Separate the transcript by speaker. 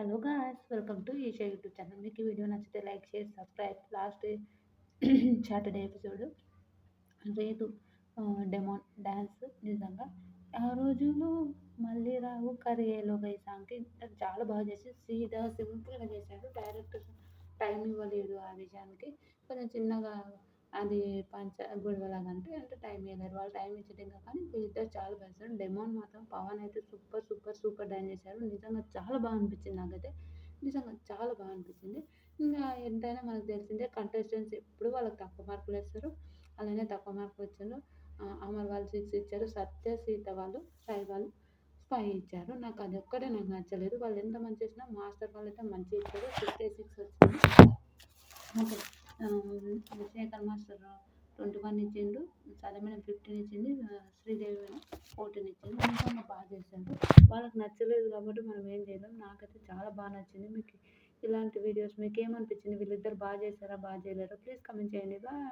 Speaker 1: Hello guys, welcome to Esha YouTube channel. మీకు ఈ video నచ్చితే like, share, subscribe. Last Saturday episode రేదు demon dance నిజంగా ఆ రోజులు మళ్ళీ రావు కరియేలో గై సాంగ్కి చాలా బాగా చేసి సీదా సింపుల్గా చేశాడు. డైరెక్టర్ టైం ఇవ్వలేదు ఆ విషయానికి. కొంచెం చిన్నగా అది పంచ గొడవలాగా అంటే టైం ఇవ్వలేదు. వాళ్ళు టైం ఇచ్చేది ఇంకా, కానీ వీళ్ళిద్దరు చాలా బాగా చేశారు. డెమోన్ మాత్రం పవన్ అయితే సూపర్ సూపర్ సూపర్ డాన్స్ చేశారు. నిజంగా చాలా బాగా అనిపించింది నాకైతే. నిజంగా చాలా బాగా అనిపించింది. ఇంకా ఎంతైనా మనకు తెలిసిందే, కంటెస్టెంట్స్ ఎప్పుడు వాళ్ళకి తక్కువ మార్కులు వేస్తారు. అలానే తక్కువ మార్కులు వచ్చారు. అమర్ వాళ్ళు 6 ఇచ్చారు. సత్య, సీత వాళ్ళు, సాయి వాళ్ళు 5 ఇచ్చారు. నాకు అది ఒక్కటే నాకు నచ్చలేదు. వాళ్ళు ఎంత మంచి చేసినా మాస్టర్ వాళ్ళు అయితే మంచిగా ఇచ్చారు. 6 వచ్చింది. ఓకే. శేఖర్ మాస్టర్ 21 ఇచ్చిండు. సరే మేడం 15 ఇచ్చింది. శ్రీదేవి మేడం 14 ఇచ్చింది. నిజంగా బాగా చేశారు. వాళ్ళకి నచ్చలేదు కాబట్టి మనం ఏం చేయలేం. నాకైతే చాలా బాగా నచ్చింది. మీకు ఇలాంటి వీడియోస్ మీకు ఏమనిపించింది? వీళ్ళిద్దరు బాగా చేశారా, బాగా చేయలేరా? ప్లీజ్ కామెంట్ చేయండి. బాయ్.